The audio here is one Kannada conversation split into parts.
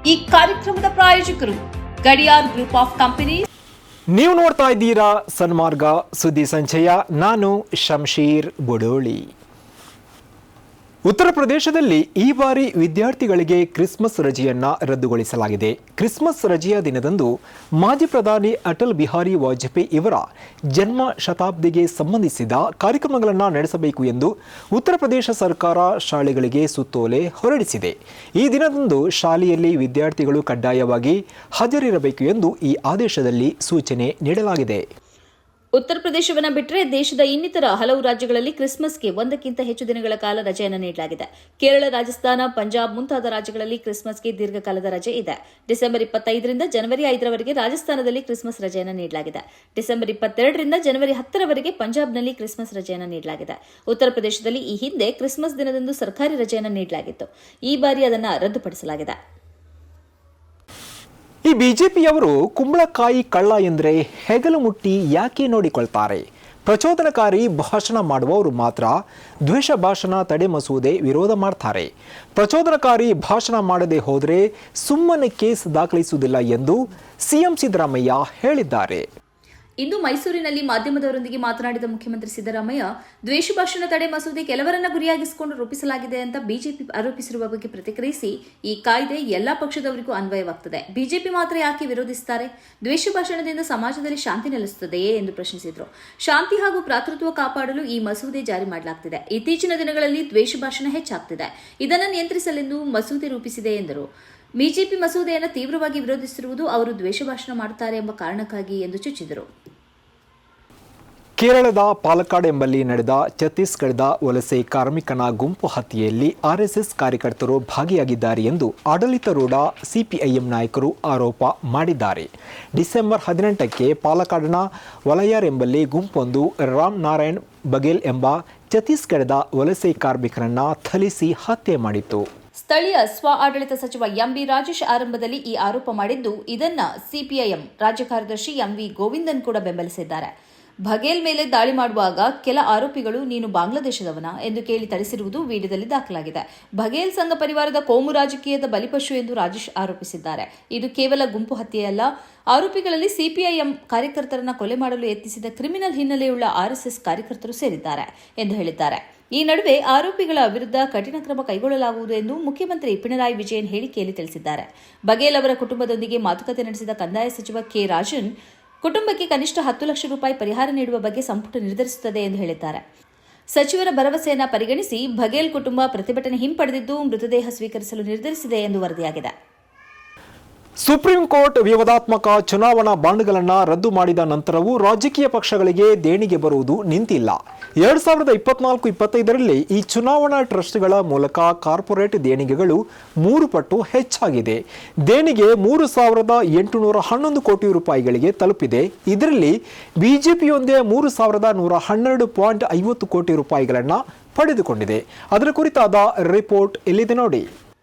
ಈ ಕಾರ್ಯಕ್ರಮದ ಪ್ರಾಯೋಜಕರು ಗಡಿಯಾರ್ ಗ್ರೂಪ್ ಆಫ್ ಕಂಪನಿ. ನೀವು ನೋಡ್ತಾ ಇದ್ದೀರಾ ಸನ್ಮಾರ್ಗ ಸುದ್ದಿ ಸಂಚಯ. ನಾನು ಶಂಶೀರ್ ಬುಡೋಳಿ. ಉತ್ತರ ಪ್ರದೇಶದಲ್ಲಿ ಈ ಬಾರಿ ವಿದ್ಯಾರ್ಥಿಗಳಿಗೆ ಕ್ರಿಸ್ಮಸ್ ರಜೆಯನ್ನ ರದ್ದುಗೊಳಿಸಲಾಗಿದೆ. ಕ್ರಿಸ್ಮಸ್ ರಜೆಯ ದಿನದಂದು ಮಾಜಿ ಪ್ರಧಾನಿ ಅಟಲ್ ಬಿಹಾರಿ ವಾಜಪೇಯಿ ಇವರ ಜನ್ಮ ಶತಾಬ್ದಿಗೆ ಸಂಬಂಧಿಸಿದ ಕಾರ್ಯಕ್ರಮಗಳನ್ನು ನಡೆಸಬೇಕು ಎಂದು ಉತ್ತರ ಪ್ರದೇಶ ಸರ್ಕಾರ ಶಾಲೆಗಳಿಗೆ ಸುತ್ತೋಲೆ ಹೊರಡಿಸಿದೆ. ಈ ದಿನದಂದು ಶಾಲೆಯಲ್ಲಿ ವಿದ್ಯಾರ್ಥಿಗಳು ಕಡ್ಡಾಯವಾಗಿ ಹಾಜರಿರಬೇಕು ಎಂದು ಈ ಆದೇಶದಲ್ಲಿ ಸೂಚನೆ ನೀಡಲಾಗಿದೆ. ಉತ್ತರ ಪ್ರದೇಶವನ್ನು ಬಿಟ್ಟರೆ ದೇಶದ ಇನ್ನಿತರ ಹಲವು ರಾಜ್ಯಗಳಲ್ಲಿ ಕ್ರಿಸ್ಮಸ್ಗೆ ಒಂದಕ್ಕಿಂತ ಹೆಚ್ಚು ದಿನಗಳ ಕಾಲ ರಜೆಯನ್ನು ನೀಡಲಾಗಿದೆ. ಕೇರಳ, ರಾಜಸ್ಥಾನ, ಪಂಜಾಬ್ ಮುಂತಾದ ರಾಜ್ಯಗಳಲ್ಲಿ ಕ್ರಿಸ್ಮಸ್ಗೆ ದೀರ್ಘಕಾಲದ ರಜೆ ಇದೆ. ಡಿಸೆಂಬರ್ 25ರಿಂದ ಜನವರಿ 5ರವರೆಗೆ ರಾಜಸ್ಥಾನದಲ್ಲಿ ಕ್ರಿಸ್ಮಸ್ ರಜೆಯನ್ನು ನೀಡಲಾಗಿದೆ. ಡಿಸೆಂಬರ್ 22ರಿಂದ ಜನವರಿ 10ರವರೆಗೆ ಪಂಜಾಬ್ನಲ್ಲಿ ಕ್ರಿಸ್ಮಸ್ ರಜೆಯನ್ನು ನೀಡಲಾಗಿದೆ. ಉತ್ತರ ಪ್ರದೇಶದಲ್ಲಿ ಈ ಹಿಂದೆ ಕ್ರಿಸ್ಮಸ್ ದಿನದಂದು ಸರ್ಕಾರಿ ರಜೆಯನ್ನು ನೀಡಲಾಗಿತ್ತು. ಈ ಬಾರಿ ಅದನ್ನು ರದ್ದುಪಡಿಸಲಾಗಿದೆ. ಈ ಬಿಜೆಪಿಯವರು ಕುಂಬಳಕಾಯಿ ಕಳ್ಳ ಎಂದರೆ ಹೆಗಲು ಮುಟ್ಟಿ ಯಾಕೆ ನೋಡಿಕೊಳ್ತಾರೆ? ಪ್ರಚೋದನಕಾರಿ ಭಾಷಣ ಮಾಡುವವರು ಮಾತ್ರ ದ್ವೇಷ ಭಾಷಣ ತಡೆ ಮಸೂದೆ ವಿರೋಧ ಮಾಡ್ತಾರೆ. ಪ್ರಚೋದನಕಾರಿ ಭಾಷಣ ಮಾಡದೆ ಹೋದರೆ ಸುಮ್ಮನೆ ಕೇಸ್ ದಾಖಲಿಸುವುದಿಲ್ಲ ಎಂದು ಸಿಎಂ ಸಿದ್ದರಾಮಯ್ಯ ಹೇಳಿದ್ದಾರೆ. ಇಂದು ಮೈಸೂರಿನಲ್ಲಿ ಮಾಧ್ಯಮದವರೊಂದಿಗೆ ಮಾತನಾಡಿದ ಮುಖ್ಯಮಂತ್ರಿ ಸಿದ್ದರಾಮಯ್ಯ, ದ್ವೇಷ ಭಾಷಣ ತಡೆ ಮಸೂದೆ ಕೆಲವರನ್ನ ಗುರಿಯಾಗಿಸಿಕೊಂಡು ರೂಪಿಸಲಾಗಿದೆ ಅಂತ ಬಿಜೆಪಿ ಆರೋಪಿಸಿರುವ ಬಗ್ಗೆ ಪ್ರತಿಕ್ರಿಯಿಸಿ, ಈ ಕಾಯ್ದೆ ಎಲ್ಲಾ ಪಕ್ಷದವರಿಗೂ ಅನ್ವಯವಾಗುತ್ತದೆ. ಬಿಜೆಪಿ ಮಾತ್ರ ಯಾಕೆ ವಿರೋಧಿಸುತ್ತಾರೆ? ದ್ವೇಷ ಭಾಷಣದಿಂದ ಸಮಾಜದಲ್ಲಿ ಶಾಂತಿ ನೆಲೆಸುತ್ತದೆಯೇ ಎಂದು ಪ್ರಶ್ನಿಸಿದರು. ಶಾಂತಿ ಹಾಗೂ ಭ್ರಾತೃತ್ವ ಕಾಪಾಡಲು ಈ ಮಸೂದೆ ಜಾರಿ ಮಾಡಲಾಗುತ್ತಿದೆ. ಇತ್ತೀಚಿನ ದಿನಗಳಲ್ಲಿ ದ್ವೇಷ ಭಾಷಣ ಹೆಚ್ಚಾಗುತ್ತಿದೆ. ಇದನ್ನು ನಿಯಂತ್ರಿಸಲೆಂದು ಮಸೂದೆ ರೂಪಿಸಿದೆ ಎಂದರು. ಬಿಜೆಪಿ ಮಸೂದೆಯನ್ನು ತೀವ್ರವಾಗಿ ವಿರೋಧಿಸಿರುವುದು ಅವರು ದ್ವೇಷ ಭಾಷಣ ಮಾಡುತ್ತಾರೆ ಎಂಬ ಕಾರಣಕ್ಕಾಗಿ ಎಂದು ಚುಚ್ಚಿದರು. ಕೇರಳದ ಪಾಲಕ್ಕಾಡ್ ಎಂಬಲ್ಲಿ ನಡೆದ ಛತ್ತೀಸ್ಗಢದ ವಲಸೆ ಕಾರ್ಮಿಕನ ಗುಂಪು ಹತ್ಯೆಯಲ್ಲಿ ಆರ್ಎಸ್ಎಸ್ ಕಾರ್ಯಕರ್ತರು ಭಾಗಿಯಾಗಿದ್ದಾರೆ ಎಂದು ಆಡಳಿತಾರೂಢ ಸಿಪಿಐಎಂ ನಾಯಕರು ಆರೋಪ ಮಾಡಿದ್ದಾರೆ. ಡಿಸೆಂಬರ್ 18ಕ್ಕೆ ಪಾಲಕ್ಕಾಡ್ನ ವಲಯಾರ್ ಎಂಬಲ್ಲಿ ಗುಂಪೊಂದು ರಾಮ್ ನಾರಾಯಣ್ ಬಘೇಲ್ ಎಂಬ ಛತ್ತೀಸ್ಗಢದ ವಲಸೆ ಕಾರ್ಮಿಕರನ್ನ ಥಳಿಸಿ ಹತ್ಯೆ ಮಾಡಿತ್ತು. ಸ್ಥಳೀಯ ಸ್ವ ಆಡಳಿತ ಸಚಿವ ಎಂಬಿ ರಾಜೇಶ್ ಆರಂಭದಲ್ಲಿ ಈ ಆರೋಪ ಮಾಡಿದ್ದು, ಇದನ್ನ ಸಿಪಿಐಎಂ ರಾಜ್ಯ ಕಾರ್ಯದರ್ಶಿ ಎಂವಿ ಗೋವಿಂದನ್ ಕೂಡ ಬೆಂಬಲಿಸಿದ್ದಾರೆ. ಬಘೇಲ್ ಮೇಲೆ ದಾಳಿ ಮಾಡುವಾಗ ಕೆಲ ಆರೋಪಿಗಳು ನೀನು ಬಾಂಗ್ಲಾದೇಶದವನ ಎಂದು ಕೇಳಿ ಥಳಿಸಿರುವುದು ವಿಡಿಯೋದಲ್ಲಿ ದಾಖಲಾಗಿದೆ. ಬಘೇಲ್ ಸಂಘ ಪರಿವಾರದ ಕೋಮು ರಾಜಕೀಯದ ಬಲಿಪಶು ಎಂದು ರಾಜೇಶ್ ಆರೋಪಿಸಿದ್ದಾರೆ. ಇದು ಕೇವಲ ಗುಂಪು ಹತ್ಯೆಯಲ್ಲ, ಆರೋಪಿಗಳಲ್ಲಿ ಸಿಪಿಐಎಂ ಕಾರ್ಯಕರ್ತರನ್ನ ಕೊಲೆ ಮಾಡಲು ಯತ್ನಿಸಿದ ಕ್ರಿಮಿನಲ್ ಹಿನ್ನೆಲೆಯುಳ್ಳ ಆರ್ಎಸ್ಎಸ್ ಕಾರ್ಯಕರ್ತರು ಸೇರಿದ್ದಾರೆ ಎಂದು ಹೇಳಿದ್ದಾರೆ. ಈ ನಡುವೆ ಆರೋಪಿಗಳ ವಿರುದ್ಧ ಕಠಿಣ ಕ್ರಮ ಕೈಗೊಳ್ಳಲಾಗುವುದು ಎಂದು ಮುಖ್ಯಮಂತ್ರಿ ಪಿಣರಾಯಿ ವಿಜಯನ್ ಹೇಳಿಕೆಯಲ್ಲಿ ತಿಳಿಸಿದ್ದಾರೆ. ಬಘೇಲ್ ಅವರ ಕುಟುಂಬದೊಂದಿಗೆ ಮಾತುಕತೆ ನಡೆಸಿದ ಕಂದಾಯ ಸಚಿವ ಕೆ ರಾಜನ್, ಕುಟುಂಬಕ್ಕೆ ಕನಿಷ್ಠ 10 ಲಕ್ಷ ರೂಪಾಯಿ ಪರಿಹಾರ ನೀಡುವ ಬಗ್ಗೆ ಸಂಪುಟ ನಿರ್ಧರಿಸುತ್ತದೆ ಎಂದು ಹೇಳಿದ್ದಾರೆ. ಸಚಿವರ ಭರವಸೆಯನ್ನು ಪರಿಗಣಿಸಿ ಬಘೇಲ್ ಕುಟುಂಬ ಪ್ರತಿಭಟನೆ ಹಿಂಪಡೆದಿದ್ದು ಮೃತದೇಹ ಸ್ವೀಕರಿಸಲು ನಿರ್ಧರಿಸಿದೆ ಎಂದು ವರದಿಯಾಗಿದೆ. ಸುಪ್ರೀಂ ಕೋರ್ಟ್ ವಿವಾದಾತ್ಮಕ ಚುನಾವಣಾ ಬಾಂಡ್ಗಳನ್ನು ರದ್ದು ಮಾಡಿದ ನಂತರವೂ ರಾಜಕೀಯ ಪಕ್ಷಗಳಿಗೆ ದೇಣಿಗೆ ಬರುವುದು ನಿಂತಿಲ್ಲ. 2024-25ರಲ್ಲಿ ಈ ಚುನಾವಣಾ ಟ್ರಸ್ಟ್ಗಳ ಮೂಲಕ ಕಾರ್ಪೊರೇಟ್ ದೇಣಿಗೆಗಳು 3 ಪಟ್ಟು ಹೆಚ್ಚಾಗಿದೆ. ದೇಣಿಗೆ 3,811 ಕೋಟಿ ರೂಪಾಯಿಗಳಿಗೆ ತಲುಪಿದೆ. ಇದರಲ್ಲಿ ಬಿಜೆಪಿಯೊಂದೇ 3,112.50 ಕೋಟಿ ರೂಪಾಯಿಗಳನ್ನು ಪಡೆದುಕೊಂಡಿದೆ. ಅದರ ಕುರಿತಾದ ರಿಪೋರ್ಟ್ ಇಲ್ಲಿದೆ ನೋಡಿ.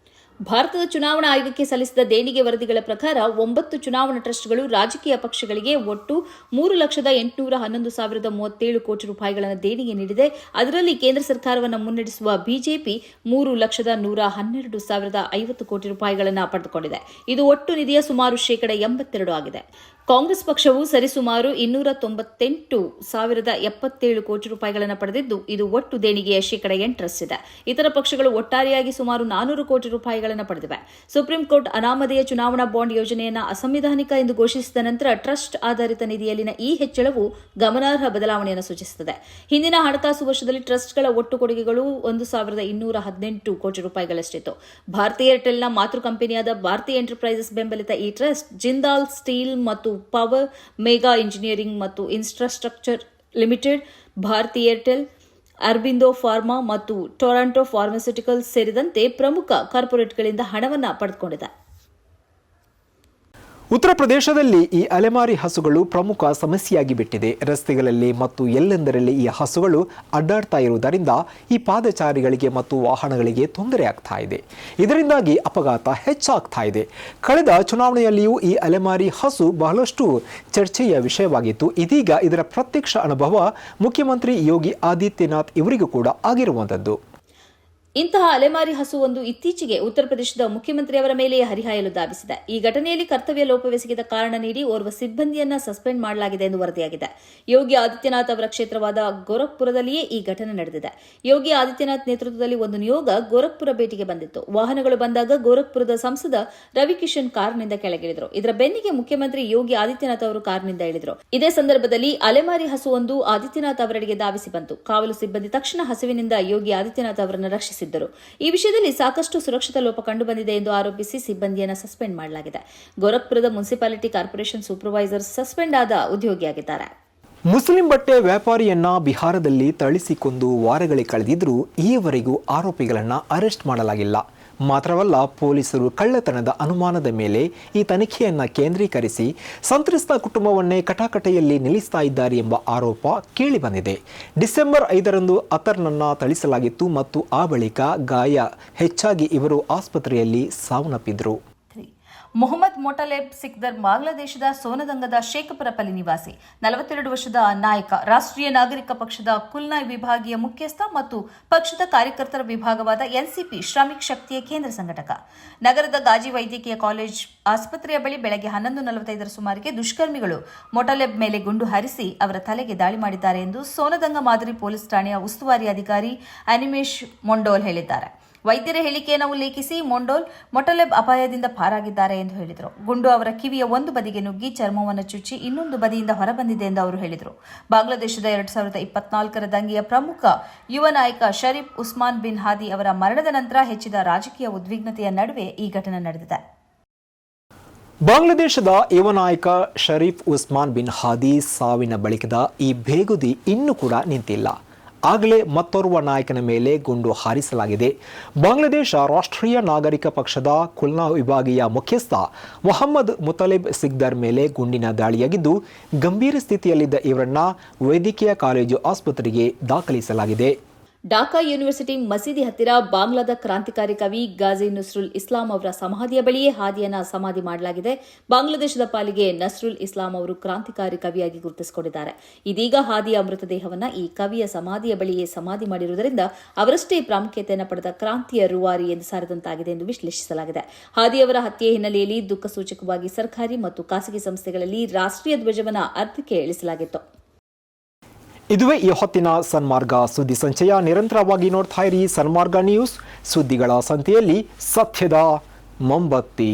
ಭಾರತದ ಚುನಾವಣಾ ಆಯೋಗಕ್ಕೆ ಸಲ್ಲಿಸಿದ ದೇಣಿಗೆ ವರದಿಗಳ ಪ್ರಕಾರ 9 ಚುನಾವಣಾ ಟ್ರಸ್ಟ್ಗಳು ರಾಜಕೀಯ ಪಕ್ಷಗಳಿಗೆ ಒಟ್ಟು 3,811,037 ಕೋಟಿ ರೂಪಾಯಿಗಳನ್ನು ದೇಣಿಗೆ ನೀಡಿದೆ. ಅದರಲ್ಲಿ ಕೇಂದ್ರ ಸರ್ಕಾರವನ್ನು ಮುನ್ನಡೆಸುವ ಬಿಜೆಪಿ 3,112,050 ಕೋಟಿ ರೂಪಾಯಿಗಳನ್ನು ಪಡೆದುಕೊಂಡಿದೆ. ಇದು ಒಟ್ಟು ನಿಧಿಯ ಸುಮಾರು 82% ಆಗಿದೆ. ಕಾಂಗ್ರೆಸ್ ಪಕ್ಷವು ಸರಿಸುಮಾರು 298,077 ಕೋಟಿ ರೂಪಾಯಿಗಳನ್ನು ಪಡೆದಿದ್ದು, ಇದು ಒಟ್ಟು ದೇಣಿಗೆಯ 8% ಇದೆ. ಇತರ ಪಕ್ಷಗಳು ಒಟ್ಟಾರೆಯಾಗಿ ಸುಮಾರು 400 ಕೋಟಿ ರೂಪಾಯಿಗಳನ್ನು ಪಡೆದಿವೆ. ಸುಪ್ರೀಂ ಕೋರ್ಟ್ ಅನಾಮಧೇಯ ಚುನಾವಣಾ ಬಾಂಡ್ ಯೋಜನೆಯನ್ನು ಅಸಂವಿಧಾನಿಕ ಎಂದು ಘೋಷಿಸಿದ ನಂತರ ಟ್ರಸ್ಟ್ ಆಧಾರಿತ ನಿಧಿಯಲ್ಲಿನ ಈ ಹೆಚ್ಚಳವು ಗಮನಾರ್ಹ ಬದಲಾವಣೆಯನ್ನು ಸೂಚಿಸುತ್ತದೆ. ಹಿಂದಿನ ಹಣಕಾಸು ವರ್ಷದಲ್ಲಿ ಟ್ರಸ್ಟ್ಗಳ ಒಟ್ಟು ಕೊಡುಗೆಗಳು 1,218 ಕೋಟಿ ರೂಪಾಯಿಗಳಷ್ಟಿತ್ತು. ಭಾರತೀಯ ಏರ್ಟೆಲ್ನ ಮಾತೃ ಕಂಪನಿಯಾದ ಭಾರತೀಯ ಎಂಟರ್ಪ್ರೈಸಸ್ ಬೆಂಬಲಿತ ಈ ಟ್ರಸ್ಟ್ ಜಿಂದಾಲ್ ಸ್ಟೀಲ್ ಮತ್ತು ಪವರ್, ಮೆಗಾ ಇಂಜಿನಿಯರಿಂಗ್ ಮತ್ತು infrastructure limited, Bharti Airtel, Aurobindo pharma ಮತ್ತು ಟೊರಾಂಟೊ ಫಾರ್ಮಾಸ್ಯೂಟಿಕಲ್ಸ್ ಸೇರಿದಂತೆ ಪ್ರಮುಖ ಕಾರ್ಪೊರೇಟ್ಗಳಿಂದ ಹಣವನ್ನು ಪಡೆದುಕೊಂಡಿದೆ. ಉತ್ತರ ಪ್ರದೇಶದಲ್ಲಿ ಈ ಅಲೆಮಾರಿ ಹಸುಗಳು ಪ್ರಮುಖ ಸಮಸ್ಯೆಯಾಗಿ ಬಿಟ್ಟಿದೆ. ರಸ್ತೆಗಳಲ್ಲಿ ಮತ್ತು ಎಲ್ಲೆಂದರಲ್ಲಿ ಈ ಹಸುಗಳು ಅಡ್ಡಾಡ್ತಾ ಇರುವುದರಿಂದ ಈ ಪಾದಚಾರಿಗಳಿಗೆ ಮತ್ತು ವಾಹನಗಳಿಗೆ ತೊಂದರೆ ಆಗ್ತಾ ಇದೆ. ಇದರಿಂದಾಗಿ ಅಪಘಾತ ಹೆಚ್ಚಾಗ್ತಾ ಇದೆ. ಕಳೆದ ಚುನಾವಣೆಯಲ್ಲಿಯೂ ಈ ಅಲೆಮಾರಿ ಹಸು ಬಹಳಷ್ಟು ಚರ್ಚೆಯ ವಿಷಯವಾಗಿತ್ತು. ಇದೀಗ ಇದರ ಪ್ರತ್ಯಕ್ಷ ಅನುಭವ ಮುಖ್ಯಮಂತ್ರಿ ಯೋಗಿ ಆದಿತ್ಯನಾಥ್ ಇವರಿಗೂ ಕೂಡ ಆಗಿರುವಂಥದ್ದು. ಇಂತಹ ಅಲೆಮಾರಿ ಹಸುವೊಂದು ಇತ್ತೀಚೆಗೆ ಉತ್ತರ ಪ್ರದೇಶದ ಮುಖ್ಯಮಂತ್ರಿಯವರ ಮೇಲೆಯೇ ಹರಿಹಾಯಲು ಧಾವಿಸಿದೆ. ಈ ಘಟನೆಯಲ್ಲಿ ಕರ್ತವ್ಯ ಲೋಪವೆಸಗಿದ ಕಾರಣ ನೀಡಿ ಓರ್ವ ಸಿಬ್ಬಂದಿಯನ್ನ ಸಸ್ಪೆಂಡ್ ಮಾಡಲಾಗಿದೆ ಎಂದು ವರದಿಯಾಗಿದೆ. ಯೋಗಿ ಆದಿತ್ಯನಾಥ್ ಅವರ ಕ್ಷೇತ್ರವಾದ ಗೋರಖ್ಪುರದಲ್ಲಿಯೇ ಈ ಘಟನೆ ನಡೆದಿದೆ. ಯೋಗಿ ಆದಿತ್ಯನಾಥ್ ನೇತೃತ್ವದಲ್ಲಿ ಒಂದು ನಿಯೋಗ ಗೋರಖ್ಪುರ ಭೇಟಿಗೆ ಬಂದಿತ್ತು. ವಾಹನಗಳು ಬಂದಾಗ ಗೋರಖ್ಪುರದ ಸಂಸದ ರವಿಕಿಶನ್ ಕಾರ್ನಿಂದ ಕೆಳಗಿಳಿದರು. ಇದರ ಬೆನ್ನಿಗೆ ಮುಖ್ಯಮಂತ್ರಿ ಯೋಗಿ ಆದಿತ್ಯನಾಥ್ ಅವರು ಕಾರ್ನಿಂದ ಇಳಿದರು. ಇದೇ ಸಂದರ್ಭದಲ್ಲಿ ಅಲೆಮಾರಿ ಹಸುವೊಂದು ಆದಿತ್ಯನಾಥ್ ಅವರೆಡೆಗೆ ಧಾವಿಸಿ ಬಂತು. ಕಾವಲು ಸಿಬ್ಬಂದಿ ತಕ್ಷಣ ಹಸುವಿನಿಂದ ಯೋಗಿ ಆದಿತ್ಯನಾಥ್ ಅವರನ್ನು ರಕ್ಷಿಸಿದರು. ಈ ವಿಷಯದಲ್ಲಿ ಸಾಕಷ್ಟು ಸುರಕ್ಷತಾ ಲೋಪ ಕಂಡುಬಂದಿದೆ ಎಂದು ಆರೋಪಿಸಿ ಸಿಬ್ಬಂದಿಯನ್ನು ಸಸ್ಪೆಂಡ್ ಮಾಡಲಾಗಿದೆ. ಗೋರಖ್ಪುರದ ಮುನ್ಸಿಪಾಲಿಟಿ ಕಾರ್ಪೊರೇಷನ್ ಸೂಪರ್ವೈಸರ್ ಸಸ್ಪೆಂಡ್ ಆದ ಉದ್ಯೋಗಿಯಾಗಿದ್ದಾರೆ. ಮುಸ್ಲಿಂ ಬಟ್ಟೆ ವ್ಯಾಪಾರಿಯನ್ನ ಬಿಹಾರದಲ್ಲಿ ಥಳಿಸಿಕೊಂಡು ವಾರಗಳೇ ಕಳೆದಿದ್ರೂ ಈವರೆಗೂ ಆರೋಪಿಗಳನ್ನು ಅರೆಸ್ಟ್ ಮಾಡಲಾಗಿಲ್ಲ. ಮಾತ್ರವಲ್ಲ, ಪೊಲೀಸರು ಕಳ್ಳತನದ ಅನುಮಾನದ ಮೇಲೆ ಈ ತನಿಖೆಯನ್ನು ಕೇಂದ್ರೀಕರಿಸಿ ಸಂತ್ರಸ್ತ ಕುಟುಂಬವನ್ನೇ ಕಟಾಕಟೆಯಲ್ಲಿ ನಿಲ್ಲಿಸ್ತಾ ಇದ್ದಾರೆ ಎಂಬ ಆರೋಪ ಕೇಳಿಬಂದಿದೆ. ಡಿಸೆಂಬರ್ 5ರಂದು ಅತರ್ನನ್ನು ಥಳಿಸಲಾಗಿತ್ತು ಮತ್ತು ಆ ಬಳಿಕ ಗಾಯ ಹೆಚ್ಚಾಗಿ ಇವರು ಆಸ್ಪತ್ರೆಯಲ್ಲಿ ಸಾವನ್ನಪ್ಪಿದ್ರು. ಮೊಹಮ್ಮದ್ ಮೊಟಲೆಬ್ ಸಿಕ್ದರ್ ಬಾಂಗ್ಲಾದೇಶದ ಸೋನದಂಗದ ಶೇಖಪುರಪಲ್ಲಿ ನಿವಾಸಿ 42 ವರ್ಷದ ನಾಯಕ, ರಾಷ್ಟ್ರೀಯ ನಾಗರಿಕ ಪಕ್ಷದ ಕುಲ್ನಾಯ್ ವಿಭಾಗೀಯ ಮುಖ್ಯಸ್ಥ ಮತ್ತು ಪಕ್ಷದ ಕಾರ್ಯಕರ್ತರ ವಿಭಾಗವಾದ ಎನ್ಸಿಪಿ ಶ್ರಮಿಕ್ ಶಕ್ತಿಯ ಕೇಂದ್ರ ಸಂಘಟಕ. ನಗರದ ಗಾಜಿ ವೈದ್ಯಕೀಯ ಕಾಲೇಜ್ ಆಸ್ಪತ್ರೆಯ ಬಳಿ ಬೆಳಗ್ಗೆ 11:45 ಸುಮಾರಿಗೆ ದುಷ್ಕರ್ಮಿಗಳು ಮೊಟಲೆಬ್ ಮೇಲೆ ಗುಂಡು ಹಾರಿಸಿ ಅವರ ತಲೆಗೆ ದಾಳಿ ಮಾಡಿದ್ದಾರೆ ಎಂದು ಸೋನದಂಗ ಮಾದರಿ ಪೊಲೀಸ್ ಠಾಣೆಯ ಉಸ್ತುವಾರಿ ಅಧಿಕಾರಿ ಅನಿಮೇಶ್ ಮೊಂಡೋಲ್ ಹೇಳಿದ್ದಾರೆ. ವೈದ್ಯರ ಹೇಳಿಕೆಯನ್ನು ಉಲ್ಲೇಖಿಸಿ ಮೊಂಡೋಲ್ ಮೊಟಲೆಬ್ ಅಪಾಯದಿಂದ ಪಾರಾಗಿದ್ದಾರೆ ಎಂದು ಹೇಳಿದರು. ಗುಂಡು ಅವರ ಕಿವಿಯ ಒಂದು ಬದಿಗೆ ನುಗ್ಗಿ ಚರ್ಮವನ್ನು ಚುಚ್ಚಿ ಇನ್ನೊಂದು ಬದಿಯಿಂದ ಹೊರಬಂದಿದೆ ಎಂದು ಅವರು ಹೇಳಿದರು. ಬಾಂಗ್ಲಾದೇಶದ 2024ರ ದಂಗೆಯ ಪ್ರಮುಖ ಯುವ ನಾಯಕ ಶರೀಫ್ ಉಸ್ಮಾನ್ ಬಿನ್ ಹಾದಿ ಅವರ ಮರಣದ ನಂತರ ಹೆಚ್ಚಿದ ರಾಜಕೀಯ ಉದ್ವಿಗ್ನತೆಯ ನಡುವೆ ಈ ಘಟನೆ ನಡೆದಿದೆ. ಬಾಂಗ್ಲಾದೇಶದ ಯುವ ನಾಯಕ ಶರೀಫ್ ಉಸ್ಮಾನ್ ಬಿನ್ ಹಾದಿ ಸಾವಿನ ಬಳಿಕದ ಈ ಬೇಗುದಿ ಇನ್ನೂ ಕೂಡ ನಿಂತಿಲ್ಲ. ಆಗಲೇ ಮತ್ತೋರ್ವ ನಾಯಕನ ಮೇಲೆ ಗುಂಡು ಹಾರಿಸಲಾಗಿದೆ. ಬಾಂಗ್ಲಾದೇಶ ರಾಷ್ಟ್ರೀಯ ನಾಗರಿಕ ಪಕ್ಷದ ಕುಲ್ನಾ ವಿಭಾಗೀಯ ಮುಖ್ಯಸ್ಥ ಮೊಹಮ್ಮದ್ ಮುತಲೆಬ್ ಸಿಕ್ದರ್ ಮೇಲೆ ಗುಂಡಿನ ದಾಳಿಯಾಗಿದ್ದು, ಗಂಭೀರ ಸ್ಥಿತಿಯಲ್ಲಿದ್ದ ಇವರನ್ನ ವೈದ್ಯಕೀಯ ಕಾಲೇಜು ಆಸ್ಪತ್ರೆಗೆ ದಾಖಲಿಸಲಾಗಿದೆ. ಢಾಕಾ ಯೂನಿವರ್ಸಿಟಿ ಮಸೀದಿ ಹತ್ತಿರ ಬಾಂಗ್ಲಾದ ಕ್ರಾಂತಿಕಾರಿ ಕವಿ ಗಾಜಿ ನಸ್ರುಲ್ ಇಸ್ಲಾಂ ಅವರ ಸಮಾಧಿಯ ಬಳಿಯೇ ಹಾದಿಯನ್ನ ಸಮಾಧಿ ಮಾಡಲಾಗಿದೆ. ಬಾಂಗ್ಲಾದೇಶದ ಪಾಲಿಗೆ ನಸ್ರುಲ್ ಇಸ್ಲಾಂ ಅವರು ಕ್ರಾಂತಿಕಾರಿ ಕವಿಯಾಗಿ ಗುರುತಿಸಿಕೊಂಡಿದ್ದಾರೆ. ಇದೀಗ ಹಾದಿಯ ಮೃತದೇಹವನ್ನ ಈ ಕವಿಯ ಸಮಾಧಿಯ ಬಳಿಯೇ ಸಮಾಧಿ ಮಾಡಿರುವುದರಿಂದ ಅವರಷ್ಟೇ ಪ್ರಾಮುಖ್ಯತೆಯನ್ನು ಪಡೆದ ಕ್ರಾಂತಿಯ ರೂವಾರಿ ಎಂದು ಸಾರಿದಂತಾಗಿದೆ ಎಂದು ವಿಶ್ಲೇಷಿಸಲಾಗಿದೆ. ಹಾದಿಯವರ ಹತ್ಯೆ ಹಿನ್ನೆಲೆಯಲ್ಲಿ ದುಃಖ ಸೂಚಕವಾಗಿ ಸರ್ಕಾರಿ ಮತ್ತು ಖಾಸಗಿ ಸಂಸ್ಥೆಗಳಲ್ಲಿ ರಾಷ್ಟ್ರೀಯ ಧ್ವಜವನ್ನು ಅರ್ಧಕ್ಕೆ ಇಳಿಸಲಾಗಿತ್ತು. ಇದುವೇ ಈ ಹೊತ್ತಿನ ಸನ್ಮಾರ್ಗ ಸುದ್ದಿ ಸಂಚಯ. ನಿರಂತರವಾಗಿ ನೋಡ್ತಾ ಇರಿ ಸನ್ಮಾರ್ಗ ನ್ಯೂಸ್. ಸುದ್ದಿಗಳ ಸಂತೆಯಲ್ಲಿ ಸತ್ಯದ ಮೊಂಬತ್ತಿ.